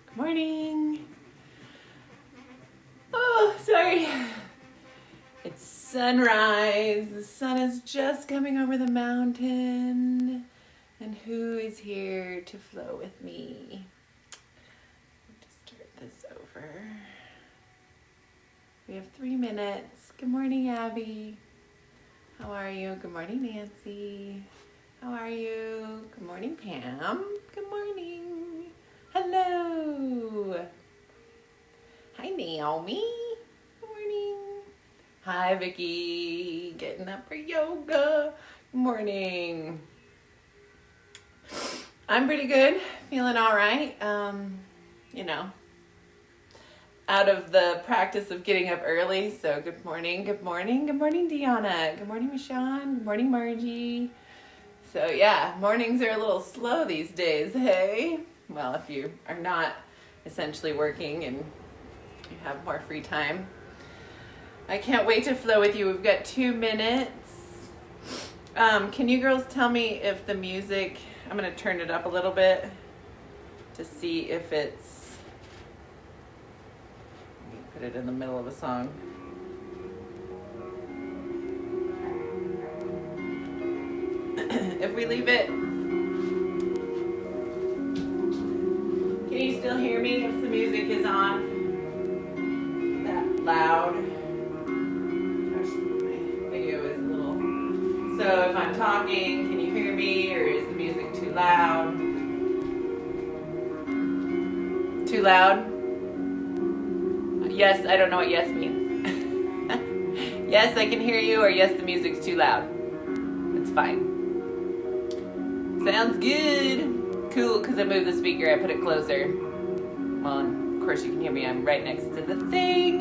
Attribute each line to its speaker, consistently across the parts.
Speaker 1: Good morning. Oh, sorry. It's sunrise. The sun is just coming over the mountain. And who is here to flow with me? Just start this over. We have 3 minutes. Good morning, Abby. How are you? Good morning, Nancy. How are you? Good morning, Pam. Good morning. Hello. Hi, Naomi. Good morning. Hi, Vicky. Getting up for yoga. Good morning. I'm pretty good. Feeling all right. Out of the practice of getting up early. So good morning. Good morning. Good morning, Deanna. Good morning, Michonne. Good morning, Margie. So yeah, mornings are a little slow these days, hey? Well, if you are not essentially working and you have more free time. I can't wait to flow with you. We've got 2 minutes. Can you girls tell me if the music, I'm going to turn it up a little bit to see if it's, let me put it in the middle of a song. If we leave it, can you still hear me if the music is on? That loud. Gosh, my video is a little. So if I'm talking, can you hear me, or is the music too loud? Too loud? Yes, I don't know what yes means. Yes, I can hear you, or yes, the music's too loud. It's fine. Sounds good. Cool, because I moved the speaker, I put it closer. Well, of course you can hear me, I'm right next to the thing.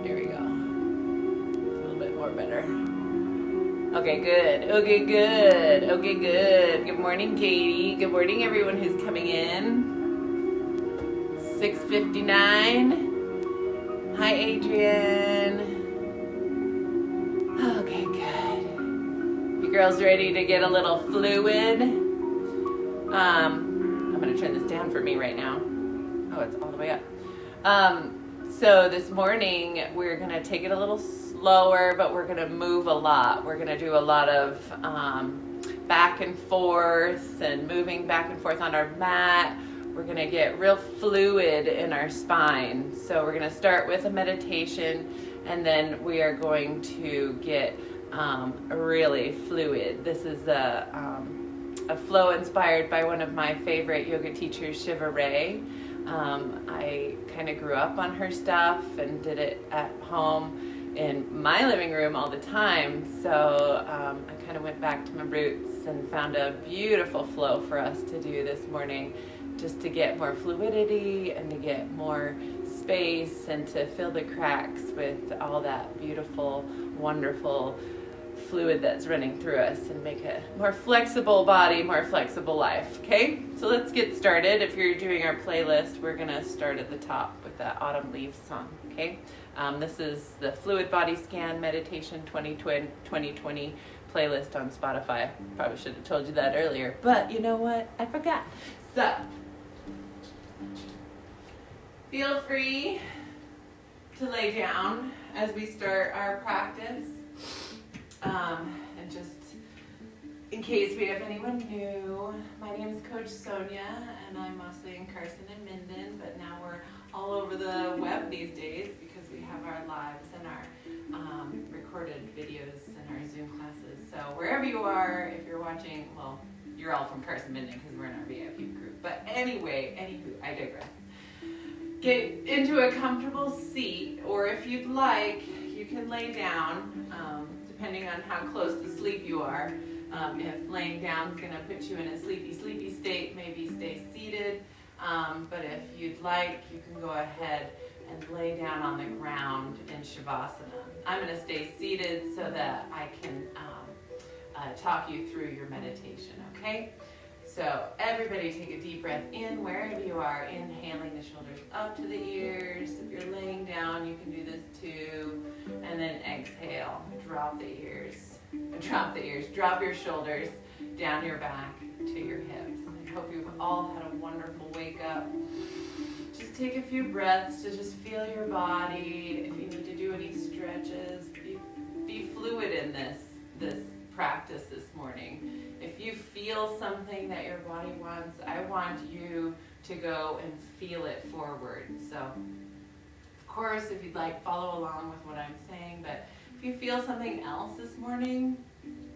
Speaker 1: There we go. A little bit more better. Okay, good. Okay, good. Okay, good. Good morning, Katie. Good morning, everyone who's coming in. 6:59. Hi, Adrian. Okay, good. You girls ready to get a little fluid? I'm gonna turn this down for me right now. Oh, it's all the way up. So this morning we're gonna take it a little slower, but we're gonna move a lot. We're gonna do a lot of back and forth and moving back and forth on our mat. We're gonna get real fluid in our spine. So we're gonna start with a meditation, and then we are going to get really fluid. This is a flow inspired by one of my favorite yoga teachers, Shiva Rhea. I kind of grew up on her stuff and did it at home in my living room all the time. So I kind of went back to my roots and found a beautiful flow for us to do this morning, just to get more fluidity and to get more space and to fill the cracks with all that beautiful, wonderful fluid that's running through us and make a more flexible body, more flexible life. Okay, so let's get started. If you're doing our playlist, we're gonna start at the top with that Autumn Leaves song. Okay, this is the Fluid Body Scan Meditation 2020 playlist on Spotify. Probably should have told you that earlier, but you know what? I forgot. So feel free to lay down as we start our practice. And just in case we have anyone new, my name is Coach SonYAY, and I'm mostly in Carson and Minden, but now we're all over the web these days because we have our lives and our recorded videos and our Zoom classes. So wherever you are, if you're watching, well, you're all from Carson Minden because we're in our VIP group. But anyway, I digress. Get into a comfortable seat, or if you'd like, you can lay down, depending on how close to sleep you are. If laying down is going to put you in a sleepy state, maybe stay seated. But if you'd like, you can go ahead and lay down on the ground in Shavasana. I'm going to stay seated so that I can talk you through your meditation, okay? So everybody take a deep breath in wherever you are, inhaling the shoulders up to the ears. If you're laying down, you can do this too. And then exhale, drop the ears, drop your shoulders down your back to your hips. I hope you've all had a wonderful wake up. Just take a few breaths to just feel your body. If you need to do any stretches, be fluid in this practice this morning. If you feel something that your body wants, I want you to go and feel it forward. So, of course, if you'd like, follow along with what I'm saying, but if you feel something else this morning,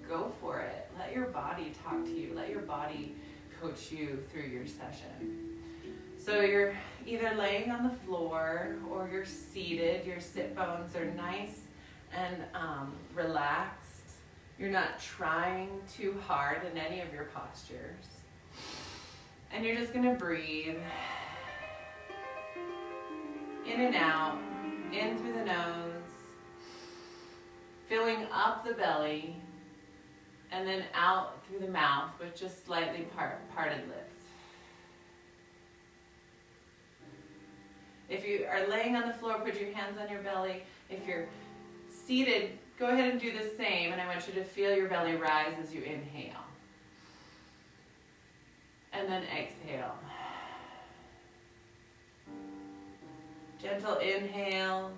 Speaker 1: go for it. Let your body talk to you. Let your body coach you through your session. So you're either laying on the floor or you're seated. Your sit bones are nice and relaxed. You're not trying too hard in any of your postures. And you're just going to breathe in and out, in through the nose, filling up the belly, and then out through the mouth with just slightly parted lips. If you are laying on the floor, put your hands on your belly. If you're seated, go ahead and do the same, and I want you to feel your belly rise as you inhale. And then exhale. Gentle inhales.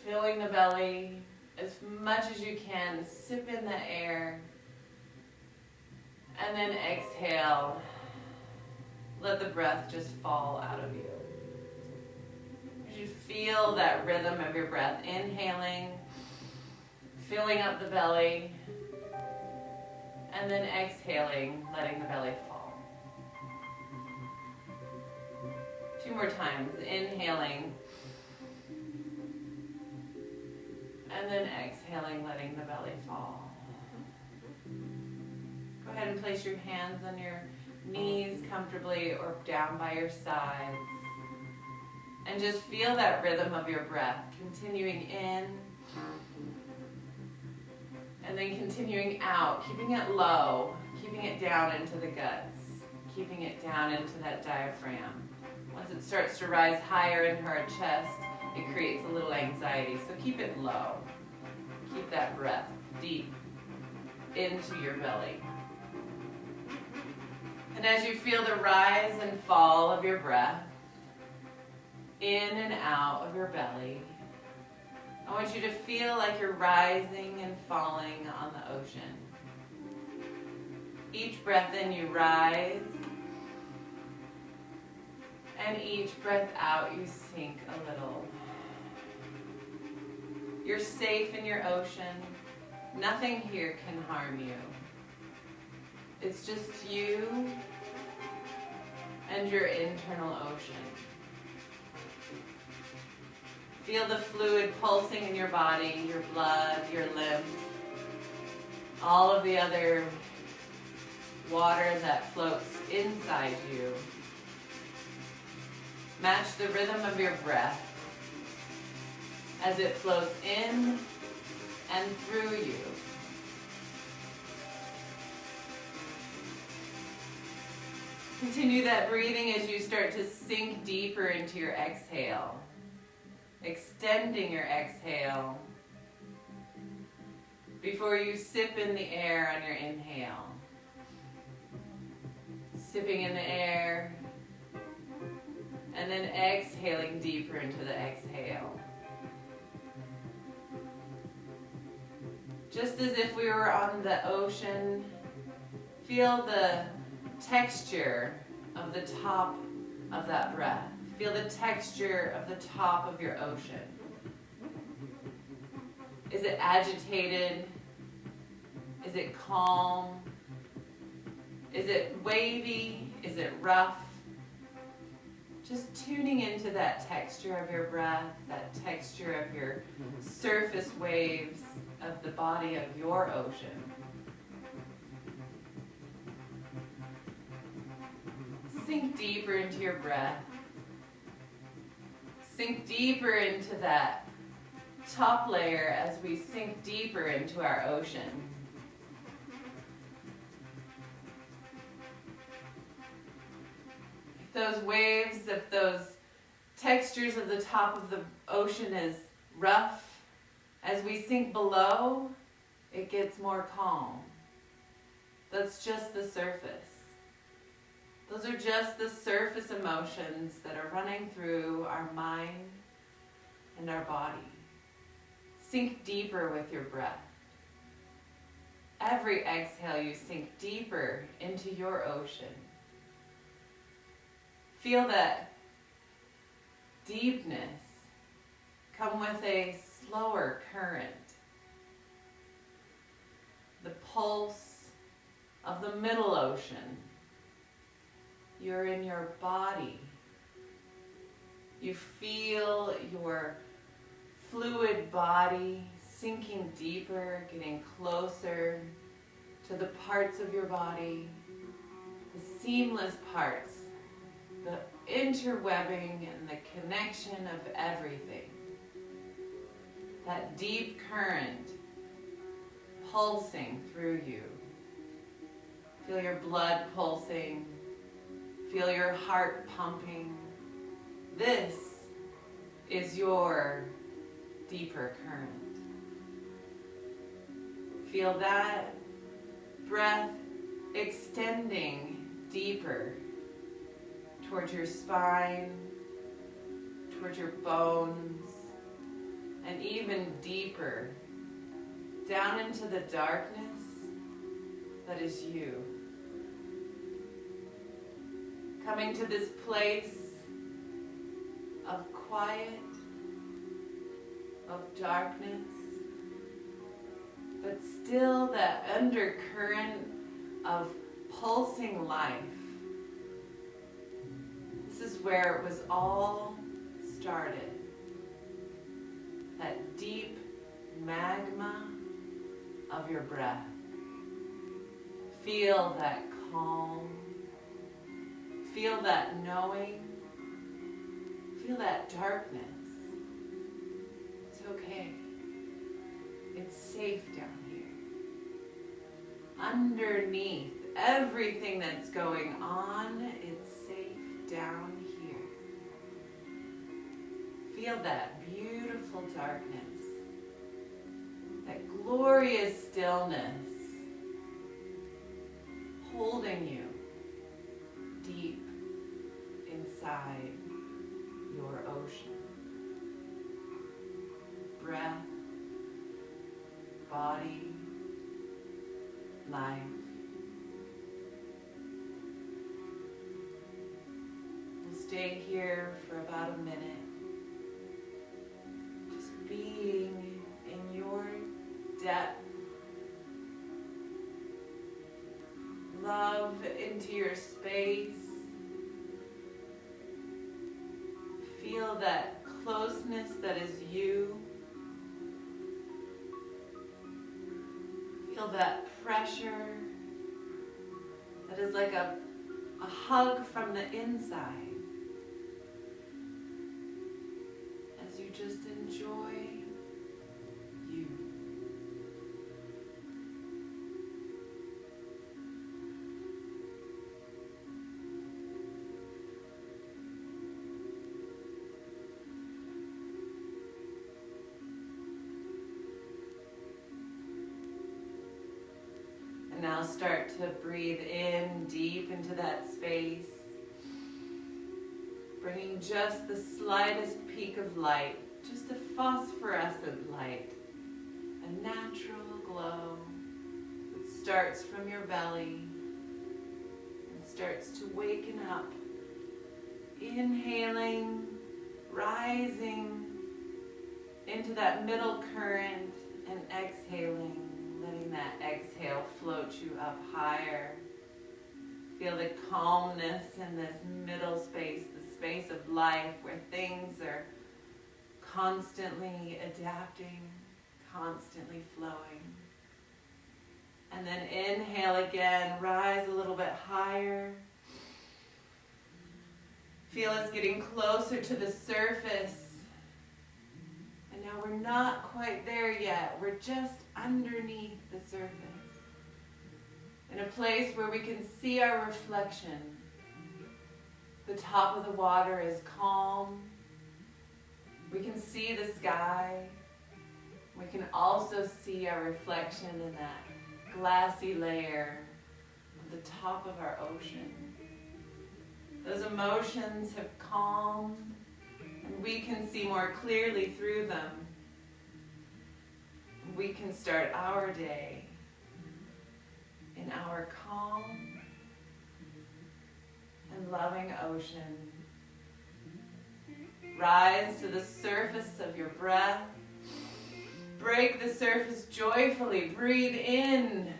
Speaker 1: Filling the belly as much as you can. Sip in the air. And then exhale. Let the breath just fall out of you. As you feel that rhythm of your breath, inhaling, filling up the belly, and then exhaling, letting the belly fall. 2 more times, inhaling, and then exhaling, letting the belly fall. Go ahead and place your hands on your knees comfortably or down by your sides. And just feel that rhythm of your breath, continuing in and then continuing out, keeping it low, keeping it down into the guts, keeping it down into that diaphragm. Once it starts to rise higher into our chest, it creates a little anxiety, so keep it low. Keep that breath deep into your belly. And as you feel the rise and fall of your breath, in and out of your belly, I want you to feel like you're rising and falling on the ocean. Each breath in, you rise, and each breath out, you sink a little. You're safe in your ocean. Nothing here can harm you. It's just you and your internal ocean. Feel the fluid pulsing in your body, your blood, your lymph, all of the other water that floats inside you. Match the rhythm of your breath as it flows in and through you. Continue that breathing as you start to sink deeper into your exhale. Extending your exhale before you sip in the air on your inhale. Sipping in the air and then exhaling deeper into the exhale. Just as if we were on the ocean, feel the texture of the top of that breath. Feel the texture of the top of your ocean. Is it agitated? Is it calm? Is it wavy? Is it rough? Just tuning into that texture of your breath, that texture of your surface waves of the body of your ocean. Sink deeper into your breath. Sink deeper into that top layer as we sink deeper into our ocean. If those waves, if those textures of the top of the ocean is rough, as we sink below, it gets more calm. That's just the surface. Those are just the surface emotions that are running through our mind and our body. Sink deeper with your breath. Every exhale, you sink deeper into your ocean. Feel that deepness come with a slower current. The pulse of the middle ocean. You're in your body. You feel your fluid body sinking deeper, getting closer to the parts of your body, the seamless parts, the interwebbing and the connection of everything. That deep current pulsing through you. Feel your blood pulsing. Feel your heart pumping. This is your deeper current. Feel that breath extending deeper towards your spine, towards your bones, and even deeper down into the darkness that is you. Coming to this place of quiet, of darkness, but still that undercurrent of pulsing life. This is where it was all started. That deep magma of your breath. Feel that calm. Feel that knowing. Feel that darkness. It's okay. It's safe down here. Underneath everything that's going on, it's safe down here. Feel that beautiful darkness, that glorious stillness holding you deep inside your ocean. Breath, body, life. We'll stay here for about a minute, just being in your depth. Love into your space. Feel that closeness that is you. Feel that pressure that is like a hug from the inside as you just enjoy you. And now start to breathe in deep into that space, bringing just the slightest peak of light, just a phosphorescent light, a natural glow that starts from your belly and starts to waken up, inhaling, rising into that middle current and exhaling. Letting that exhale float you up higher. Feel the calmness in this middle space, the space of life where things are constantly adapting, constantly flowing. And then inhale again, rise a little bit higher. Feel us getting closer to the surface. And now we're not quite there yet. We're just underneath the surface. In a place where we can see our reflection. The top of the water is calm. We can see the sky. We can also see our reflection in that glassy layer at the top of our ocean. Those emotions have calmed, and we can see more clearly through them. We can start our day in our calm and loving ocean. Rise to the surface of your breath. Break the surface joyfully. Breathe in.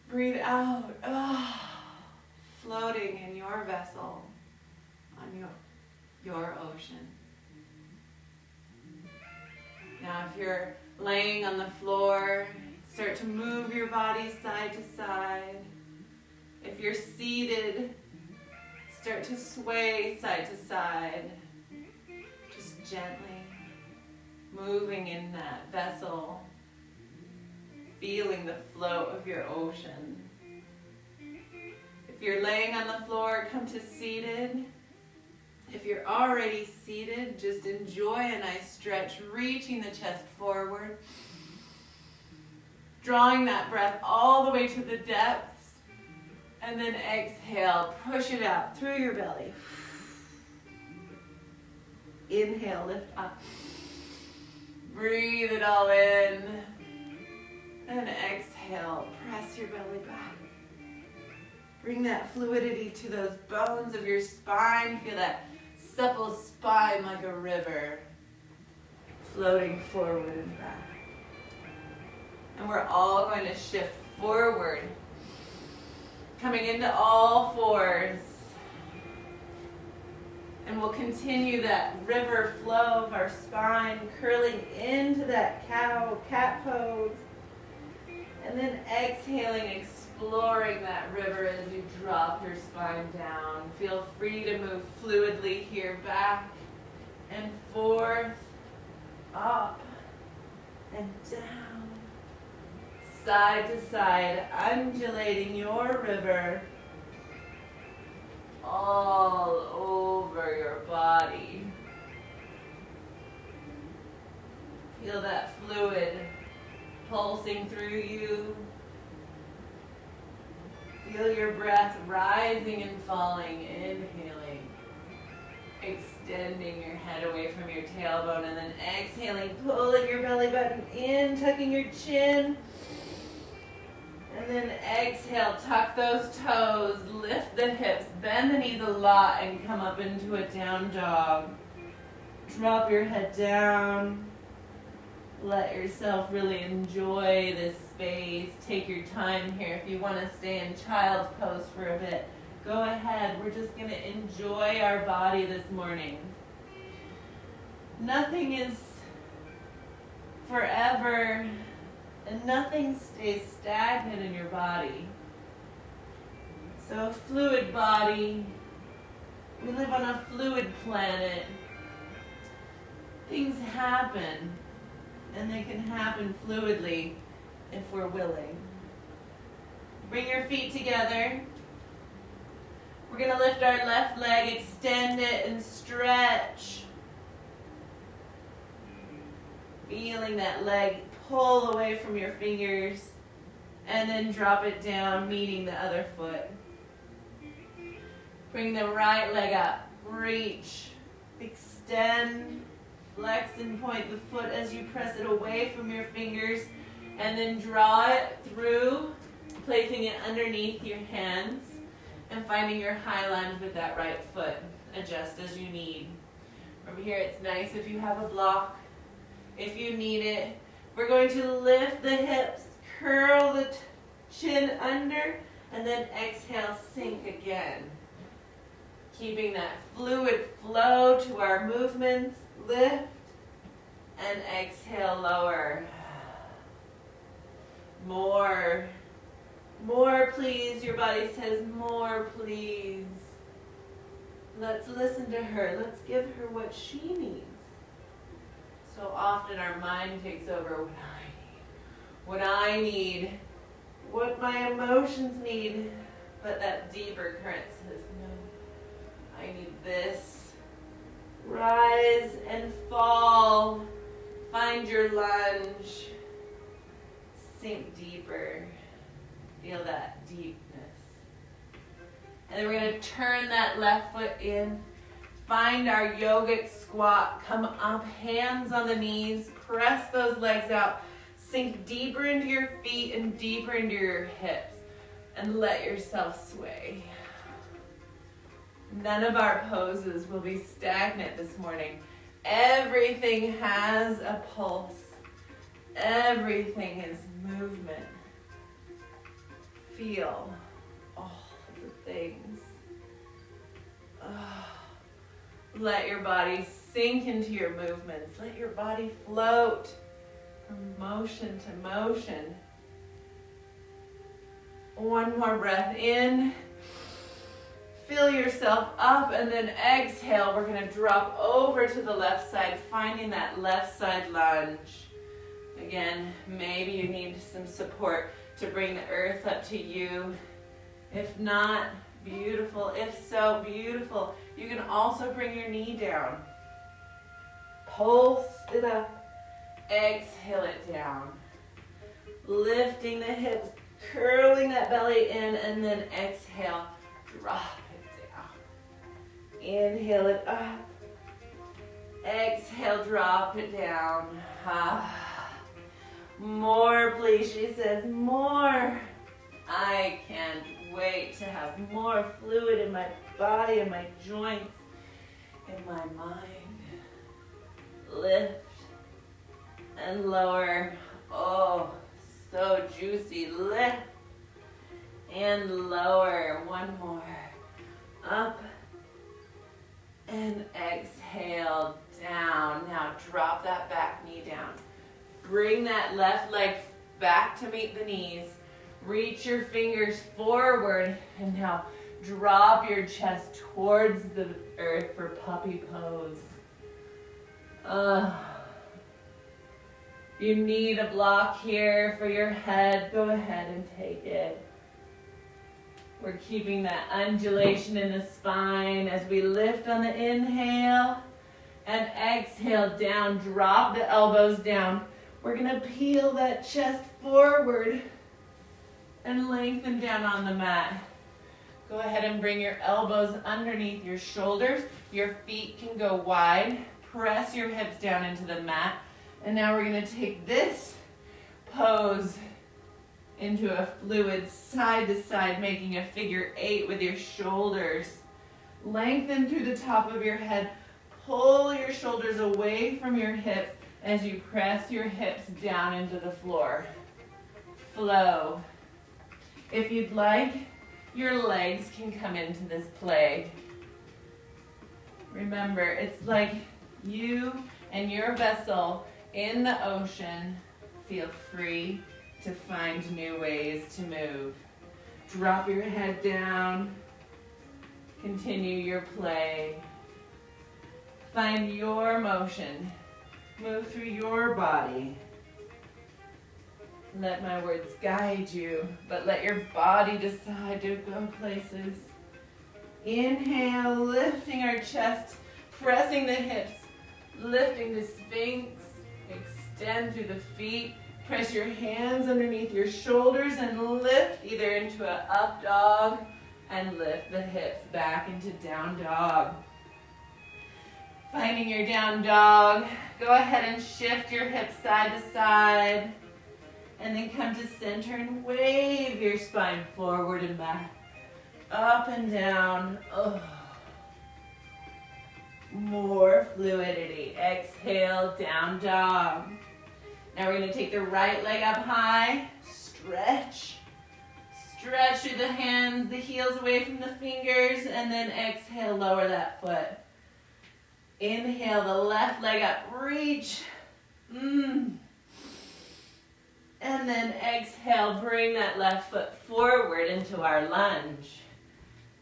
Speaker 1: Breathe out. Floating in your vessel on your ocean. Now if you're laying on the floor, start to move your body side to side. If you're seated, start to sway side to side. Just gently moving in that vessel, feeling the flow of your ocean. If you're laying on the floor, come to seated. If you're already seated, just enjoy a nice stretch, reaching the chest forward, drawing that breath all the way to the depths, and then exhale, push it out through your belly. Inhale, lift up. Breathe it all in, and exhale, press your belly back. Bring that fluidity to those bones of your spine. Feel that supple spine like a river floating forward and back. And we're all going to shift forward, coming into all fours. And we'll continue that river flow of our spine, curling into that cat pose. And then exhaling, exploring that river as you drop your spine down. Feel free to move fluidly here, back and forth, up and down, side to side, undulating your river all over your body. Feel that fluid pulsing through you. Feel your breath rising and falling, inhaling, extending your head away from your tailbone, and then exhaling, pulling your belly button in, tucking your chin. And then exhale, tuck those toes, lift the hips, bend the knees a lot, and come up into a down dog. Drop your head down. Let yourself really enjoy this space. Take your time here. If you want to stay in child's pose for a bit, go ahead. We're just going to enjoy our body this morning. Nothing is forever, and nothing stays stagnant in your body. So a fluid body. We live on a fluid planet. Things happen. And they can happen fluidly if we're willing. Bring your feet together. We're going to lift our left leg, extend it, and stretch. Feeling that leg pull away from your fingers, and then drop it down, meeting the other foot. Bring the right leg up, reach, extend, flex and point the foot as you press it away from your fingers, and then draw it through, placing it underneath your hands and finding your high lunge with that right foot. Adjust as you need. From here, it's nice if you have a block. If you need it, we're going to lift the hips, curl the chin under, and then exhale, sink again. Keeping that fluid flow to our movements. Lift and exhale, lower. More. More, please. Your body says more, please. Let's listen to her. Let's give her what she needs. So often our mind takes over what I need, what my emotions need, but that deeper current says, no, I need this. Rise and fall. Find your lunge. Sink deeper. Feel that deepness. And then we're going to turn that left foot in. Find our yogic squat. Come up, hands on the knees. Press those legs out. Sink deeper into your feet and deeper into your hips. And let yourself sway. None of our poses will be stagnant this morning. Everything has a pulse. Everything is movement. Feel all of the things. Let your body sink into your movements. Let your body float from motion to motion. One more breath in. Fill yourself up and then exhale. We're going to drop over to the left side, finding that left side lunge. Again, maybe you need some support to bring the earth up to you. If not, beautiful. If so, beautiful. You can also bring your knee down. Pulse it up. Exhale it down. Lifting the hips, curling that belly in, and then exhale. Drop it down. Inhale it up. Exhale, drop it down. More, please, she says, more. I can't wait to have more fluid in my body, in my joints, in my mind. Lift and lower. Oh, so juicy. Lift and lower. One more. Up and exhale down. Now drop that back knee down. Bring that left leg back to meet the knees. Reach your fingers forward and now drop your chest towards the earth for puppy pose. You need a block here for your head. Go ahead and take it. We're keeping that undulation in the spine as we lift on the inhale and exhale down. Drop the elbows down. We're going to peel that chest forward and lengthen down on the mat. Go ahead and bring your elbows underneath your shoulders. Your feet can go wide. Press your hips down into the mat. And now we're going to take this pose into a fluid side to side, making a figure 8 with your shoulders. Lengthen through the top of your head. Pull your shoulders away from your hips as you press your hips down into the floor. Flow. If you'd like, your legs can come into this play. Remember, it's like you and your vessel in the ocean. Feel free to find new ways to move. Drop your head down. Continue your play. Find your motion. Move through your body. Let my words guide you, but let your body decide to go places. Inhale, lifting our chest, pressing the hips, lifting to Sphinx. Extend through the feet. Press your hands underneath your shoulders and lift either into an up dog and lift the hips back into down dog. Finding your down dog, go ahead and shift your hips side to side. And then come to center and wave your spine forward and back. Up and down. Oh. More fluidity. Exhale, down dog. Now we're going to take the right leg up high. Stretch. Stretch through the hands, the heels away from the fingers, and then exhale, lower that foot. Inhale, the left leg up, reach. And then exhale, bring that left foot forward into our lunge.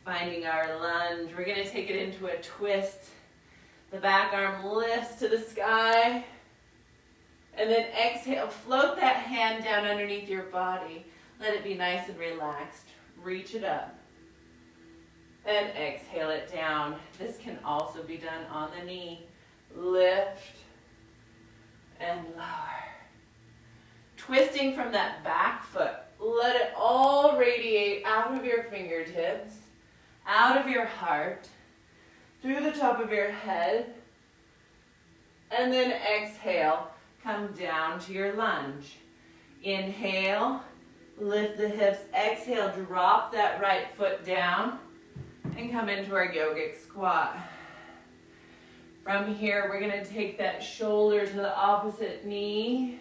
Speaker 1: Finding our lunge, we're going to take it into a twist. The back arm lifts to the sky. And then exhale, float that hand down underneath your body. Let it be nice and relaxed. Reach it up. And exhale it down. This can also be done on the knee. Lift and lower. Twisting from that back foot. Let it all radiate out of your fingertips, out of your heart, through the top of your head, and then exhale, come down to your lunge. Inhale, lift the hips, exhale, drop that right foot down, and come into our yogic squat. From here, we're gonna take that shoulder to the opposite knee,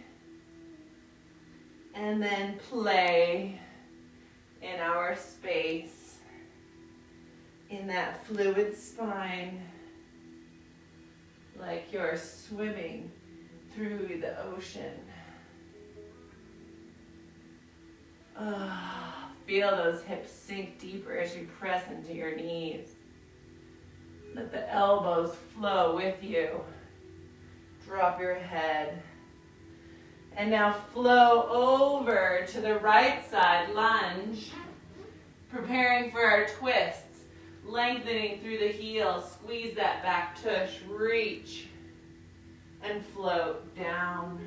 Speaker 1: and then play in our space, in that fluid spine, like you're swimming through the ocean. Feel those hips sink deeper as you press into your knees. Let the elbows flow with you. Drop your head. And now flow over to the right side, lunge. Preparing for our twists. Lengthening through the heels. Squeeze that back tush. Reach. And float down.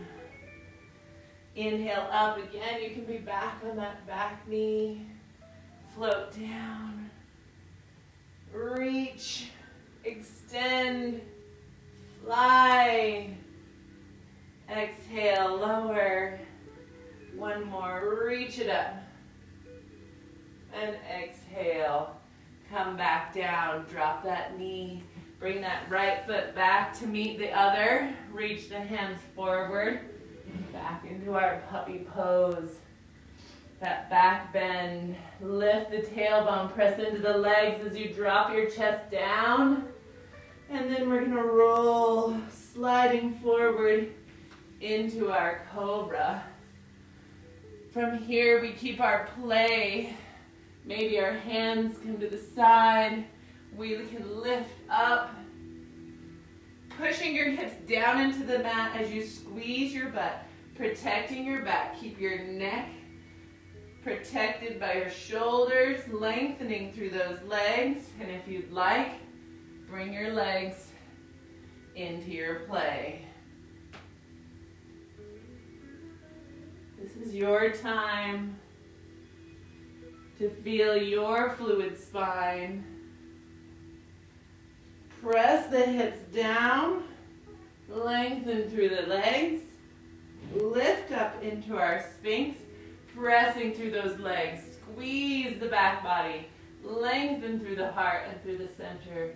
Speaker 1: Inhale up again. You can be back on that back knee. Float down. Reach. Extend. Fly. Exhale, lower. One more, reach it up. And exhale, come back down, drop that knee. Bring that right foot back to meet the other. Reach the hands forward, back into our puppy pose. That back bend, lift the tailbone, press into the legs as you drop your chest down. And then we're gonna roll, sliding forward into our cobra. From here we keep our play. Maybe our hands come to the side. We can lift up, pushing your hips down into the mat as you squeeze your butt, protecting your back. Keep your neck protected by your shoulders, lengthening through those legs. And if you'd like, bring your legs into your play. This is your time to feel your fluid spine. Press the hips down, lengthen through the legs, lift up into our Sphinx, pressing through those legs. Squeeze the back body, lengthen through the heart and through the center.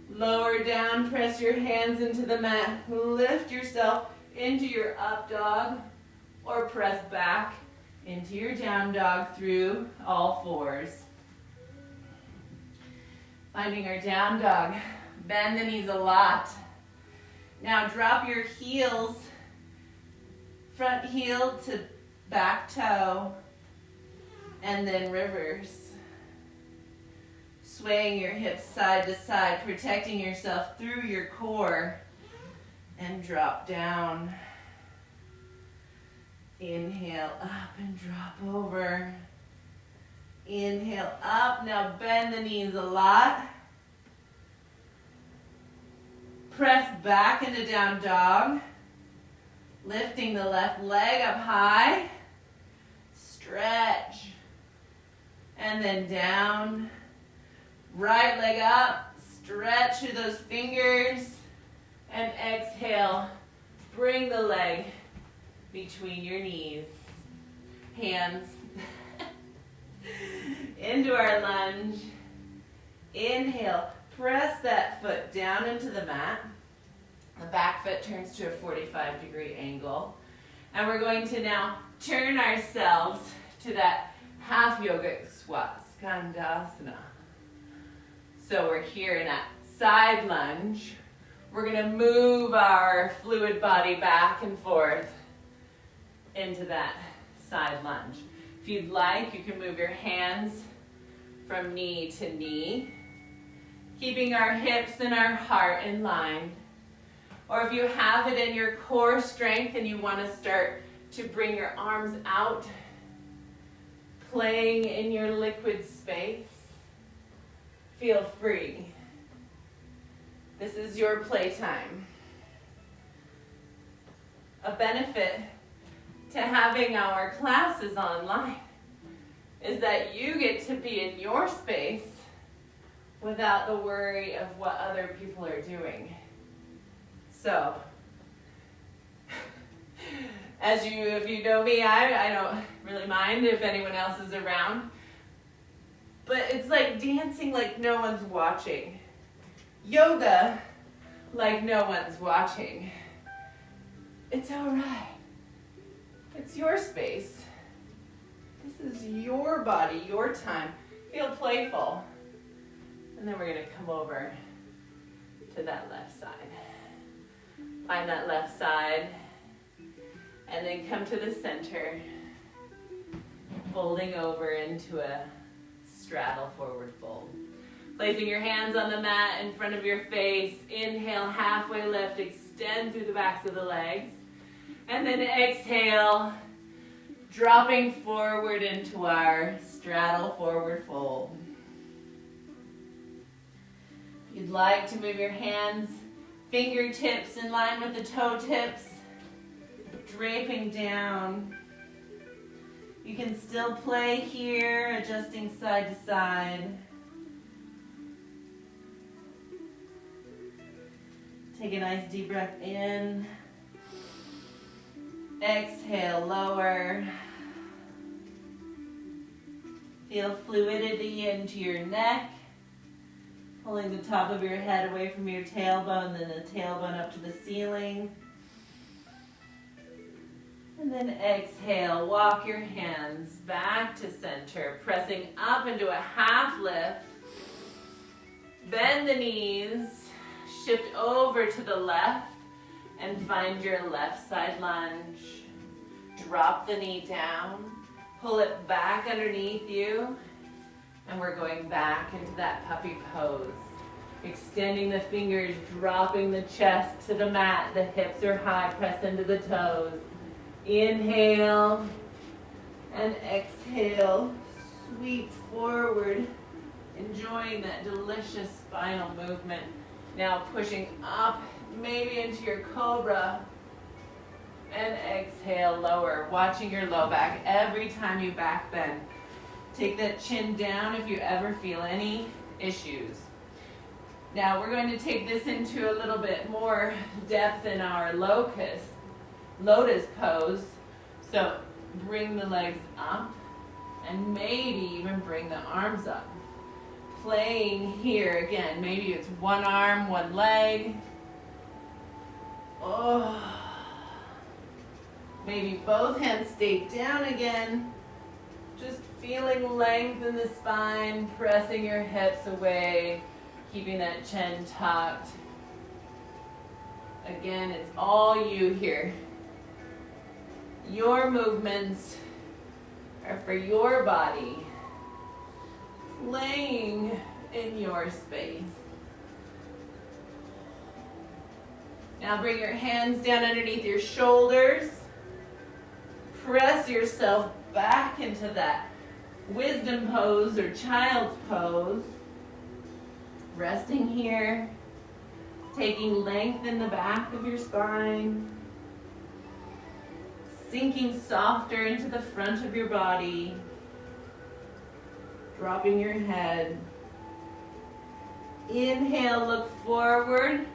Speaker 1: Lower down, press your hands into the mat, lift yourself into your up dog, or press back into your down dog through all fours. Finding our down dog, bend the knees a lot. Now drop your heels, front heel to back toe, and then reverse. Swaying your hips side to side, protecting yourself through your core, and drop down. Inhale up and drop over. Inhale up, now bend the knees a lot. Press back into down dog. Lifting the left leg up high. Stretch. And then down. Right leg up. Stretch through those fingers. And exhale. Bring the leg between your knees. Hands into our lunge. Inhale. Press that foot down into the mat. The back foot turns to a 45-degree angle. And we're going to now turn ourselves to that half yogic squat, Skandasana. So we're here in that side lunge. We're going to move our fluid body back and forth into that side lunge. If you'd like, you can move your hands from knee to knee, keeping our hips and our heart in line. Or if you have it in your core strength and you want to start to bring your arms out, playing in your liquid space, feel free. This is your playtime. a benefit to having our classes online is that you get to be in your space without the worry of what other people are doing. So, if you know me, I don't really mind if anyone else is around. But it's like dancing like no one's watching. Yoga like no one's watching. It's all right. It's your space. This is your body, your time. Feel playful. And then we're going to come over to that left side. Find that left side. And then come to the center. Folding over into a straddle forward fold. Placing your hands on the mat in front of your face. Inhale, halfway lift. Extend through the backs of the legs. And then exhale, dropping forward into our straddle forward fold. If you'd like to move your hands, fingertips in line with the toe tips, draping down. You can still play here, adjusting side to side. Take a nice deep breath in. Exhale, lower. Feel fluidity into your neck. Pulling the top of your head away from your tailbone, then the tailbone up to the ceiling. And then exhale, walk your hands back to center, pressing up into a half lift. Bend the knees, shift over to the left, and find your left side lunge. Drop the knee down, pull it back underneath you, and we're going back into that puppy pose. Extending the fingers, dropping the chest to the mat, the hips are high, press into the toes. Inhale and exhale, sweep forward, enjoying that delicious spinal movement. Now pushing up, maybe into your cobra, and exhale, lower, watching your low back every time you back bend. Take that chin down if you ever feel any issues. Now we're going to take this into a little bit more depth in our lotus pose. So bring the legs up and maybe even bring the arms up. Playing here again, maybe it's one arm, one leg. Oh. Maybe both hands stay down again. Just feeling length in the spine, pressing your hips away, keeping that chin tucked. Again, it's all you here. Your movements are for your body, laying in your space. Now bring your hands down underneath your shoulders. Press yourself back into that wisdom pose or child's pose. Resting here, taking length in the back of your spine. Sinking softer into the front of your body. Dropping your head. Inhale, look forward.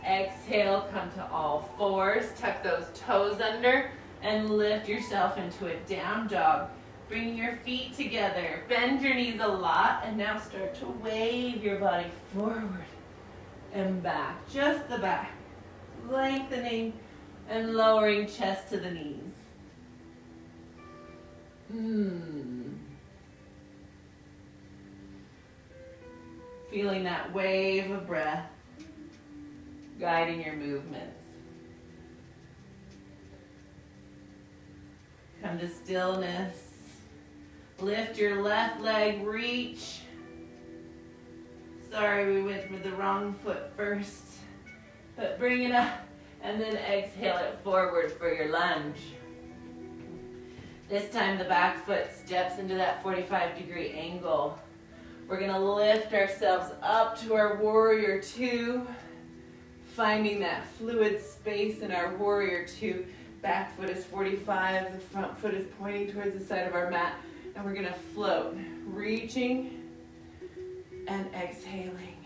Speaker 1: Exhale, come to all fours. Tuck those toes under and lift yourself into a down dog. Bring your feet together. Bend your knees a lot and now start to wave your body forward and back. Just the back. Lengthening and lowering chest to the knees. Feeling that wave of breath guiding your movements. Come to stillness. Lift your left leg, reach. Sorry, we went with the wrong foot first. But bring it up and then exhale it forward for your lunge. This time the back foot steps into that 45-degree angle. We're gonna lift ourselves up to our warrior two, finding that fluid space in our warrior two. Back foot is 45, the front foot is pointing towards the side of our mat, and we're gonna float, reaching and exhaling.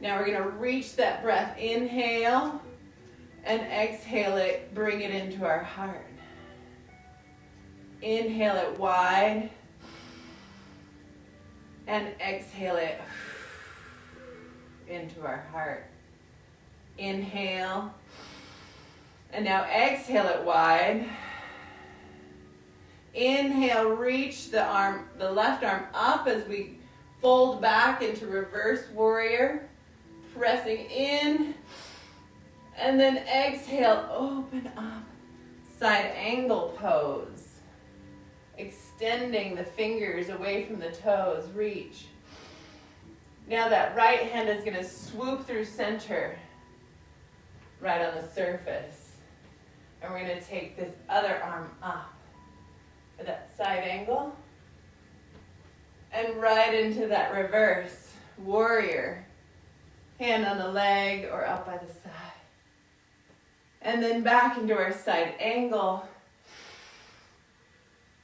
Speaker 1: Now we're gonna reach that breath, inhale, and exhale it, bring it into our heart. Inhale it wide, and exhale it into our heart. Inhale, and now exhale it wide. Inhale, reach the left arm up as we fold back into reverse warrior, pressing in, and then exhale, open up, side angle pose. Extending the fingers away from the toes, reach. Now that right hand is going to swoop through center, right on the surface. And we're going to take this other arm up for that side angle. And right into that reverse warrior. Hand on the leg or up by the side. And then back into our side angle.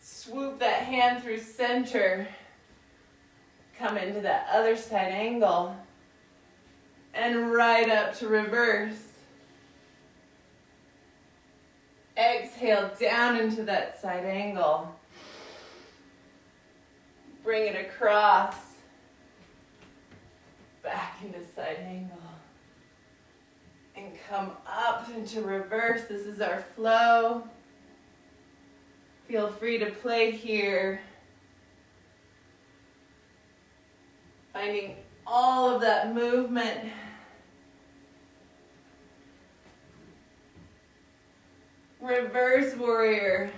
Speaker 1: Swoop that hand through center. Come into that other side angle. And right up to reverse. Exhale down into that side angle. Bring it across. Back into side angle. And come up into reverse. This is our flow. Feel free to play here. Finding all of that movement. Reverse warrior.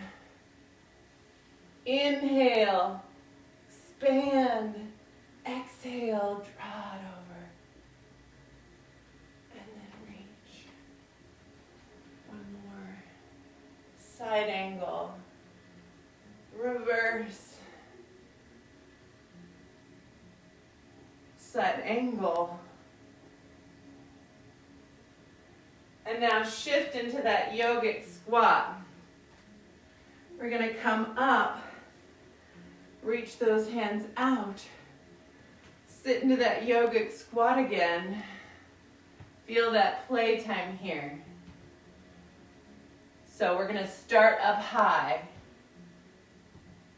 Speaker 1: Inhale, expand, exhale, draw it over. And then reach. One more. Side angle. Reverse. Side angle. And now shift into that yogic squat. We're going to come up, reach those hands out, sit into that yogic squat again. Feel that playtime here. So we're going to start up high.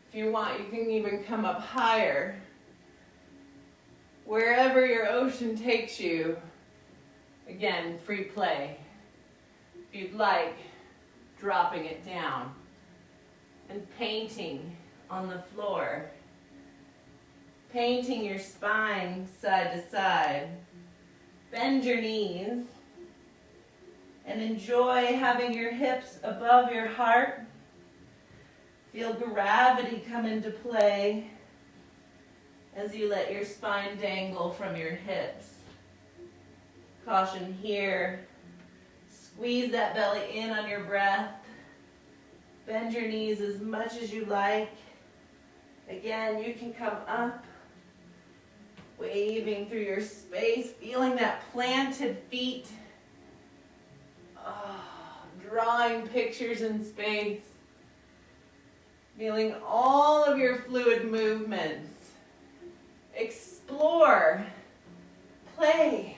Speaker 1: If you want, you can even come up higher. Wherever your ocean takes you, again, free play. If you'd like, dropping it down and painting on the floor. Painting your spine side to side. Bend your knees and enjoy having your hips above your heart. Feel gravity come into play as you let your spine dangle from your hips. Caution here. Squeeze that belly in on your breath. Bend your knees as much as you like. Again, you can come up, waving through your space, feeling that planted feet. Drawing pictures in space. Feeling all of your fluid movements. Explore. Play.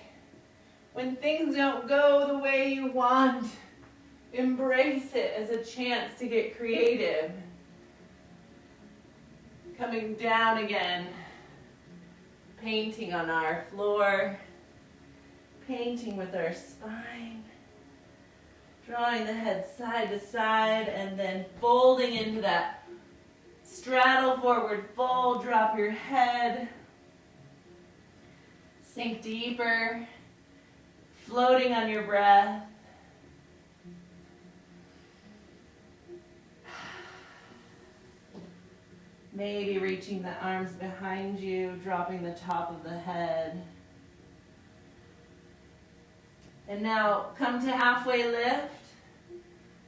Speaker 1: When things don't go the way you want, embrace it as a chance to get creative. Coming down again. Painting on our floor. Painting with our spine. Drawing the head side to side and then folding into that straddle forward fold. Drop your head. Sink deeper. Floating on your breath. Maybe reaching the arms behind you, dropping the top of the head. And now come to halfway lift.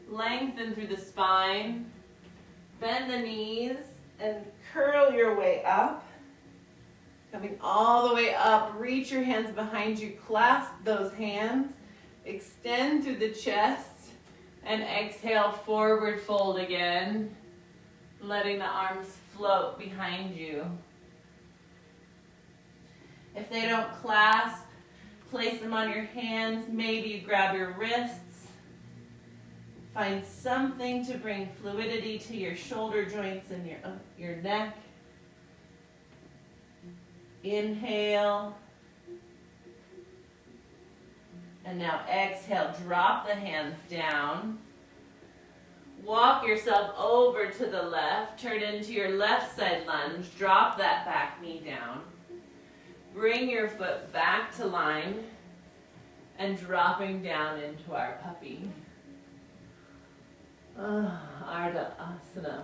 Speaker 1: Lengthen through the spine. Bend the knees and curl your way up. Coming all the way up, reach your hands behind you, clasp those hands, extend through the chest, And exhale, forward fold again, letting the arms float behind you. If they don't clasp, place them on your hands. Maybe you grab your wrists. Find something to bring fluidity to your shoulder joints and your neck. Inhale. And now exhale, drop the hands down. Walk yourself over to the left. Turn into your left side lunge. Drop that back knee down. Bring your foot back to line and dropping down into our puppy. Ardha Asana.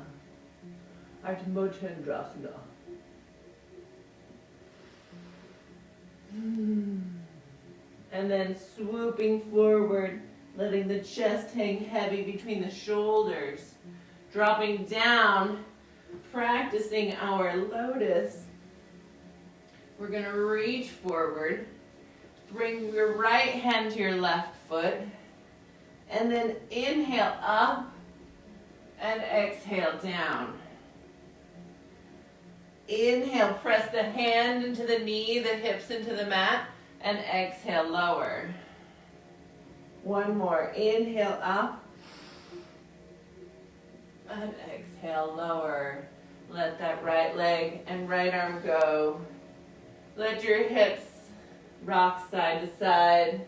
Speaker 1: Ardha Mochendrasana. And then swooping forward, letting the chest hang heavy between the shoulders. Dropping down, practicing our lotus. We're going to reach forward. Bring your right hand to your left foot. And then inhale up and exhale down. Inhale, press the hand into the knee, the hips into the mat. And exhale, lower. One more. Inhale up. And exhale, lower. Let that right leg and right arm go. Let your hips rock side to side.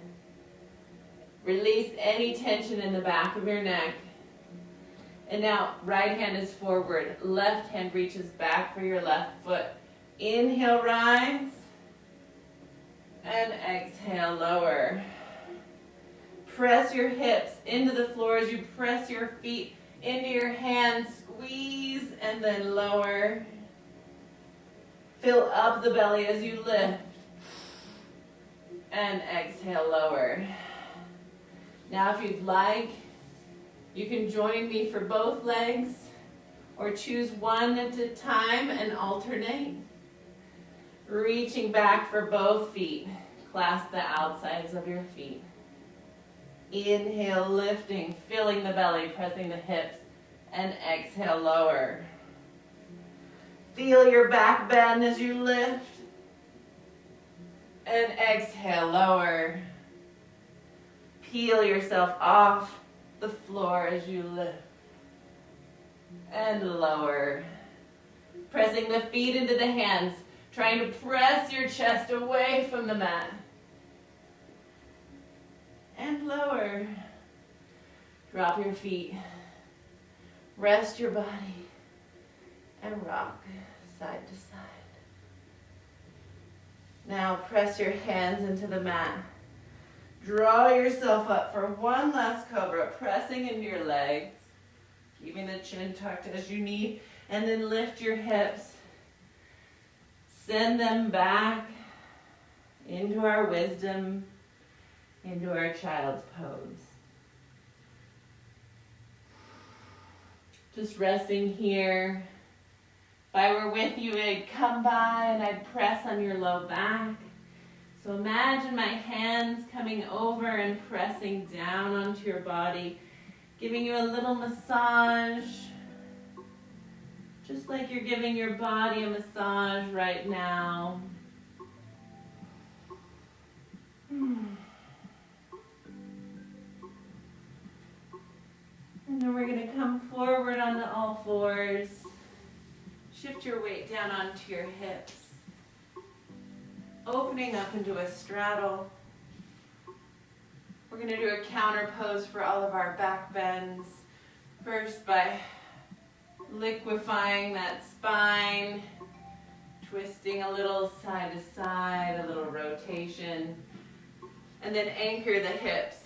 Speaker 1: Release any tension in the back of your neck. And now, right hand is forward. Left hand reaches back for your left foot. Inhale, rise. And exhale, lower. Press your hips into the floor as you press your feet into your hands. Squeeze and then lower. Fill up the belly as you lift. And exhale, lower. Now if you'd like, you can join me for both legs or choose one at a time and alternate. Reaching back for both feet. Clasp the outsides of your feet. Inhale, lifting, filling the belly, pressing the hips, and exhale, lower. Feel your back bend as you lift. And exhale, lower. Peel yourself off the floor as you lift. And lower. Pressing the feet into the hands. Trying to press your chest away from the mat. And lower. Drop your feet. Rest your body. And rock side to side. Now press your hands into the mat. Draw yourself up for one last cobra, pressing into your legs. Keeping the chin tucked as you need. And then lift your hips. Send them back into our wisdom, into our child's pose. Just resting here. If I were with you, I'd come by and I'd press on your low back. So imagine my hands coming over and pressing down onto your body, giving you a little massage. Just like you're giving your body a massage right now. And then we're going to come forward onto all fours. Shift your weight down onto your hips. Opening up into a straddle. We're going to do a counter pose for all of our back bends. First by liquefying that spine, twisting a little side to side, a little rotation, and then anchor the hips.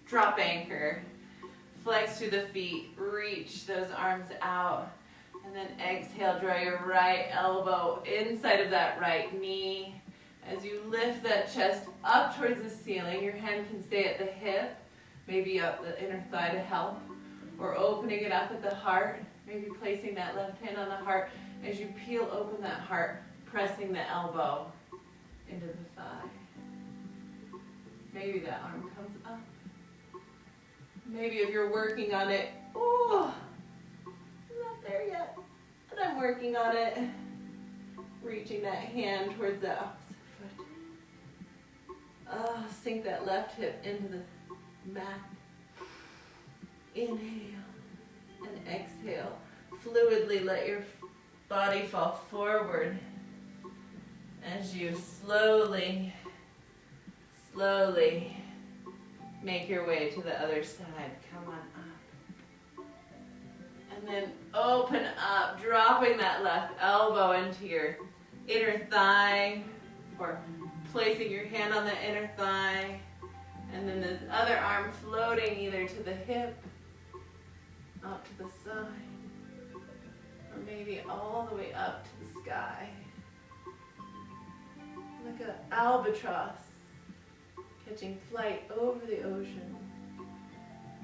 Speaker 1: Drop anchor, flex through the feet, reach those arms out, and then exhale, draw your right elbow inside of that right knee. As you lift that chest up towards the ceiling, your hand can stay at the hip, maybe up the inner thigh to help, or opening it up at the heart. Maybe placing that left hand on the heart as you peel open that heart, pressing the elbow into the thigh. Maybe that arm comes up. Maybe if you're working on it, oh, I'm not there yet, but I'm working on it. Reaching that hand towards the opposite foot. Sink that left hip into the mat. Inhale and exhale. Fluidly let your body fall forward as you slowly make your way to the other side. Come on up. And then open up, dropping that left elbow into your inner thigh, or placing your hand on the inner thigh. And then this other arm floating either to the hip, up to the side, or maybe all the way up to the sky. Like an albatross catching flight over the ocean.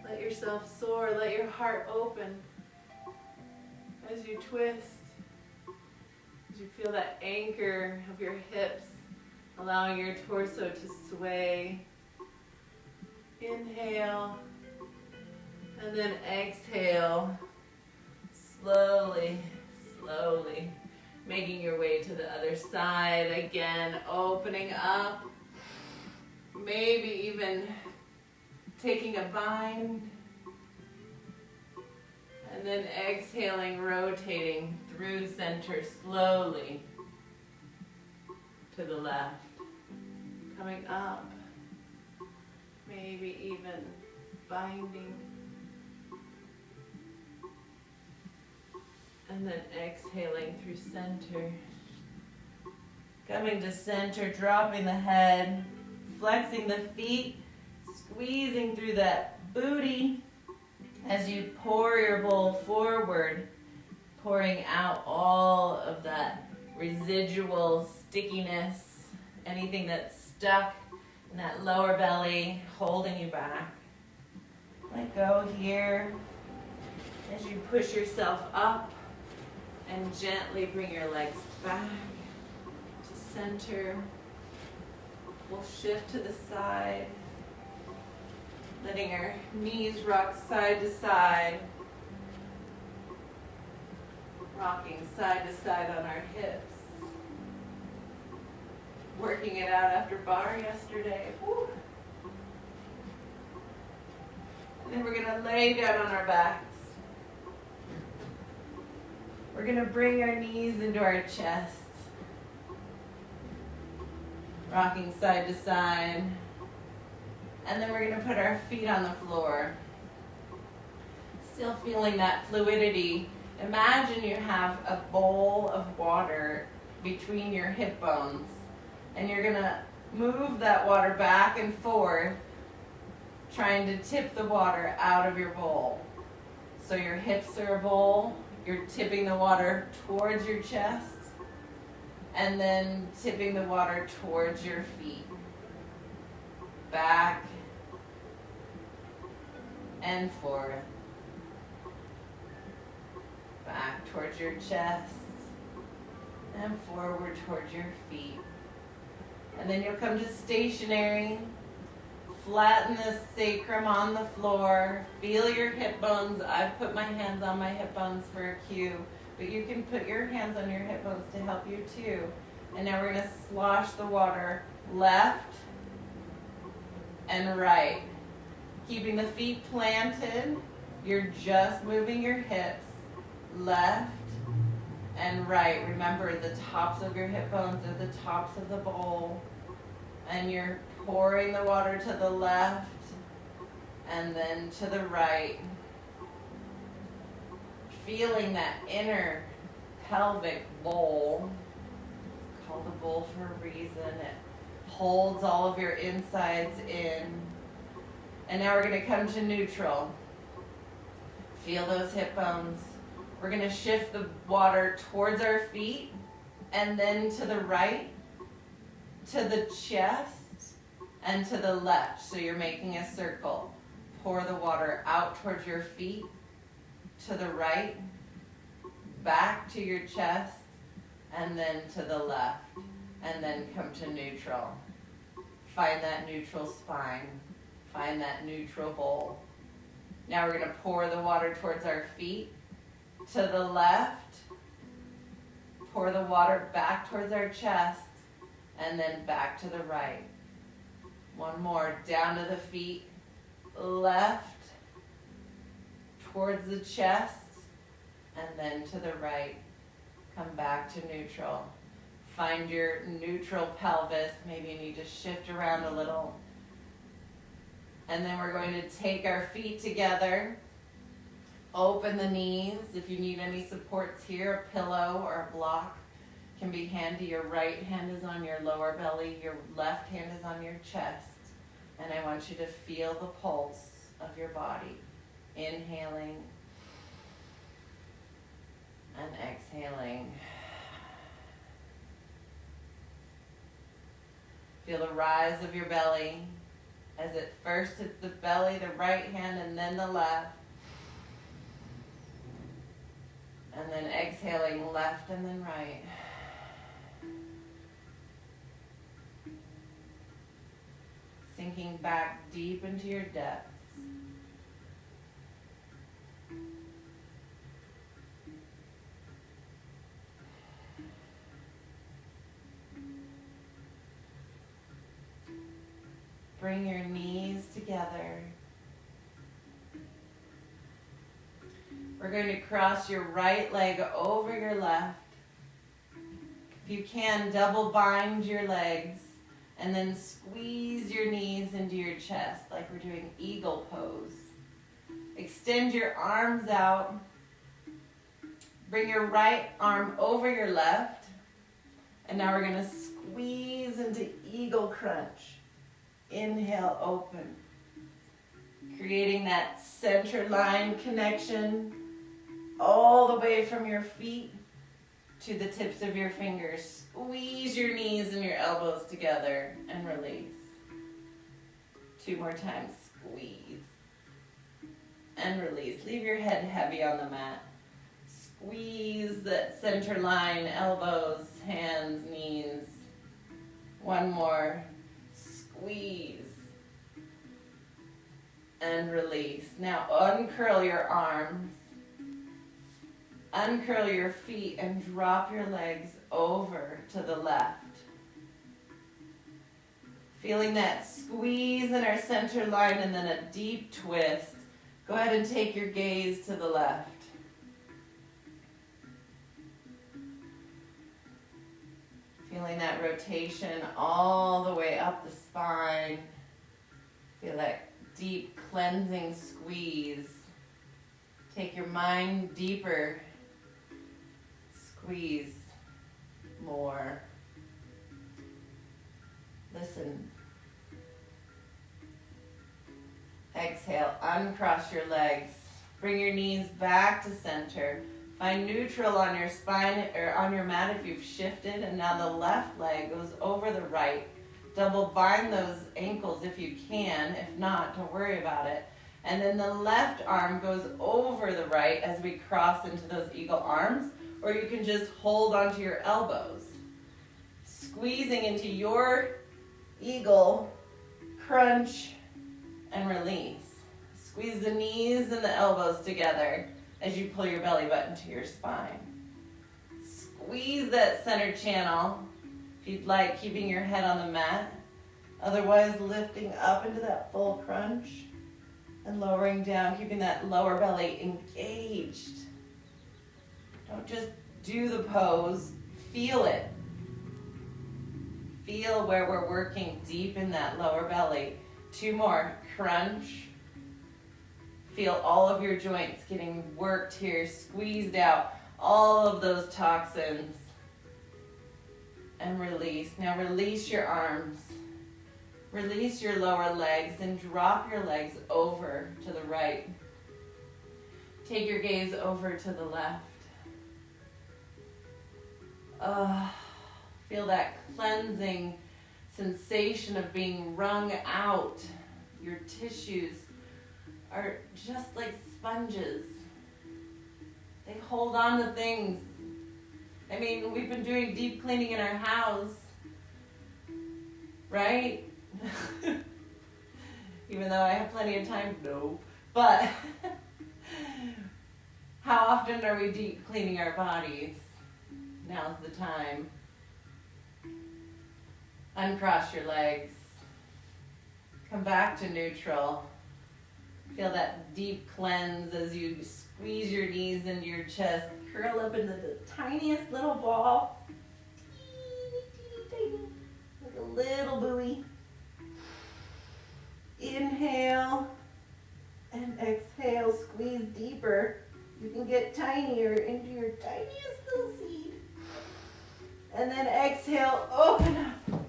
Speaker 1: Let yourself soar, let your heart open as you twist, as you feel that anchor of your hips, allowing your torso to sway. Inhale, and then exhale, slowly, making your way to the other side. Again, opening up, maybe even taking a bind, and then exhaling, rotating through center slowly to the left, coming up, maybe even binding, and then exhaling through center, coming to center, dropping the head, flexing the feet, squeezing through that booty as you pour your bowl forward, pouring out all of that residual stickiness, anything that's stuck in that lower belly, holding you back. Let go here as you push yourself up and gently bring your legs back to center. We'll shift to the side, letting our knees rock side to side, rocking side to side on our hips. Working it out after bar yesterday. Woo. And then we're gonna lay down on our backs. We're gonna bring our knees into our chest. Rocking side to side. And then we're gonna put our feet on the floor. Still feeling that fluidity. Imagine you have a bowl of water between your hip bones. And you're gonna move that water back and forth, trying to tip the water out of your bowl. So your hips are a bowl, you're tipping the water towards your chest, and then tipping the water towards your feet. Back and forth. Back towards your chest, and forward towards your feet. And then you'll come to stationary. Flatten the sacrum on the floor. Feel your hip bones. I've put my hands on my hip bones for a cue, but you can put your hands on your hip bones to help you too. And now we're going to slosh the water left and right. Keeping the feet planted. You're just moving your hips left and right. Remember, the tops of your hip bones are the tops of the bowl. And you're pouring the water to the left and then to the right. Feeling that inner pelvic bowl. It's called a bowl for a reason. It holds all of your insides in. And now we're going to come to neutral. Feel those hip bones. We're going to shift the water towards our feet and then to the right, to the chest, and to the left. So you're making a circle. Pour the water out towards your feet, to the right, back to your chest, and then to the left. And then come to neutral. Find that neutral spine. Find that neutral bowl. Now we're going to pour the water towards our feet. To the left. Pour the water back towards our chest. And then back to the right. One more. Down to the feet. Left. Towards the chest. And then to the right. Come back to neutral. Find your neutral pelvis. Maybe you need to shift around a little. And then we're going to take our feet together. Open the knees. If you need any supports here, a pillow or a block can be handy. Your right hand is on your lower belly. Your left hand is on your chest. And I want you to feel the pulse of your body. Inhaling and exhaling. Feel the rise of your belly as it first hits the belly, the right hand, and then the left. And then exhaling left and then right. Sinking back deep into your depths. Bring your knees together. We're going to cross your right leg over your left. If you can, double bind your legs and then squeeze your knees into your chest like we're doing eagle pose. Extend your arms out. Bring your right arm over your left. And now we're going to squeeze into eagle crunch. Inhale, open. Creating that center line connection all the way from your feet to the tips of your fingers. Squeeze your knees and your elbows together and release. 2 more times. Squeeze and release. Leave your head heavy on the mat. Squeeze that center line, elbows, hands, knees. 1 more. Squeeze and release. Now uncurl your arms, uncurl your feet, and drop your legs over to the left. Feeling that squeeze in our center line and then a deep twist. Go ahead and take your gaze to the left. Feeling that rotation all the way up the spine. Feel that deep cleansing squeeze. Take your mind deeper. Squeeze more. Listen. Exhale, uncross your legs. Bring your knees back to center. Find neutral on your spine or on your mat if you've shifted, and now the left leg goes over the right. Double bind those ankles if you can. If not, don't worry about it. And then the left arm goes over the right as we cross into those eagle arms, or you can just hold onto your elbows. Squeezing into your eagle, crunch, and release. Squeeze the knees and the elbows together as you pull your belly button to your spine. Squeeze that center channel, if you'd like, keeping your head on the mat. Otherwise, lifting up into that full crunch and lowering down, keeping that lower belly engaged. Don't just do the pose, feel it. Feel where we're working deep in that lower belly. 2 more, crunch. Feel all of your joints getting worked here, squeezed out, all of those toxins. And release. Now release your arms. Release your lower legs and drop your legs over to the right. Take your gaze over to the left. Feel that cleansing sensation of being wrung out. Your tissues are just like sponges. They hold on to things. I mean, we've been doing deep cleaning in our house, right? Even though I have plenty of time, no. But how often are we deep cleaning our bodies? Now's the time. Uncross your legs. Come back to neutral. Feel that deep cleanse as you squeeze your knees into your chest. Curl up into the tiniest little ball. Like a little buoy. Inhale and exhale. Squeeze deeper. You can get tinier into your tiniest little seed. And then exhale, open up.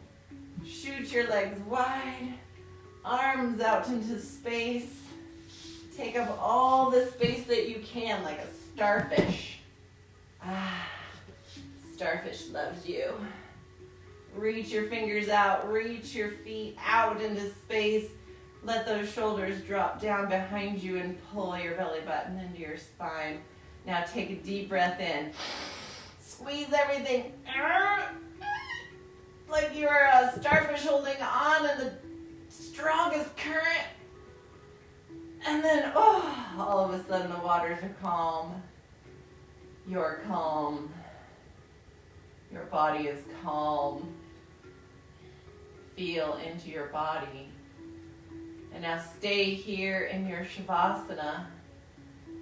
Speaker 1: Shoot your legs wide. Arms out into space. Take up all the space that you can, like a starfish. Starfish loves you. Reach your fingers out. Reach your feet out into space. Let those shoulders drop down behind you and pull your belly button into your spine. Now take a deep breath in. Squeeze everything. Like you're a starfish holding on in the strongest current. And then, all of a sudden the waters are calm. You're calm. Your body is calm. Feel into your body. And now stay here in your Shavasana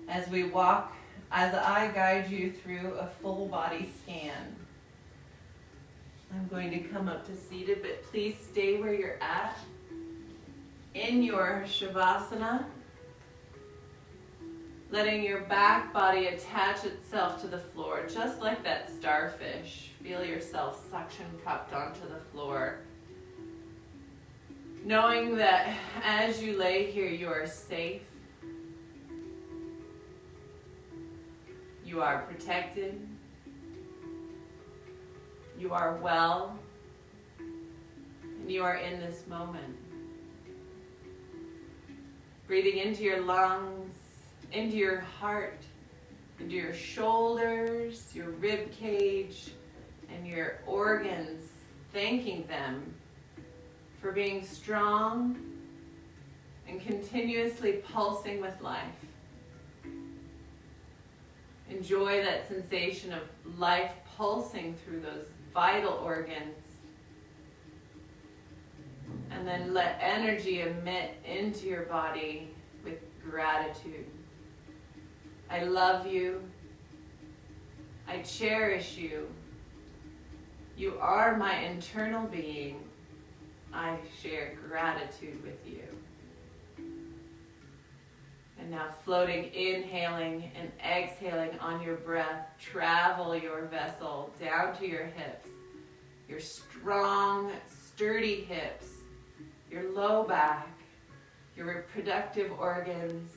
Speaker 1: as we walk, as I guide you through a full body scan. I'm going to come up to seated, but please stay where you're at in your Shavasana. Letting your back body attach itself to the floor, just like that starfish. Feel yourself suction cupped onto the floor. Knowing that as you lay here, you are safe. You are protected. You are well. And you are in this moment. Breathing into your lungs, into your heart, into your shoulders, your rib cage, and your organs, thanking them for being strong and continuously pulsing with life. Enjoy that sensation of life pulsing through those vital organs. And then let energy emit into your body with gratitude. I love you. I cherish you. You are my internal being. I share gratitude with you. And now floating, inhaling and exhaling on your breath, travel your vessel down to your hips, your strong, sturdy hips, your low back, your reproductive organs,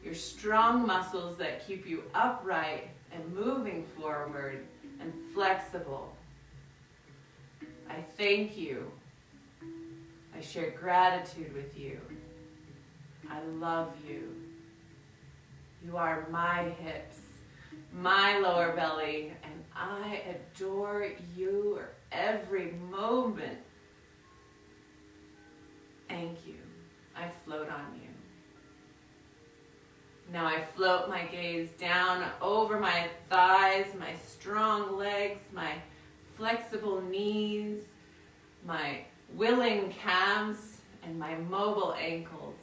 Speaker 1: your strong muscles that keep you upright and moving forward and flexible. I thank you. I share gratitude with you. I love you. You are my hips, my lower belly, and I adore you every moment. Thank you. I float on you. Now I float my gaze down over my thighs, my strong legs, my flexible knees, my willing calves, and my mobile ankles,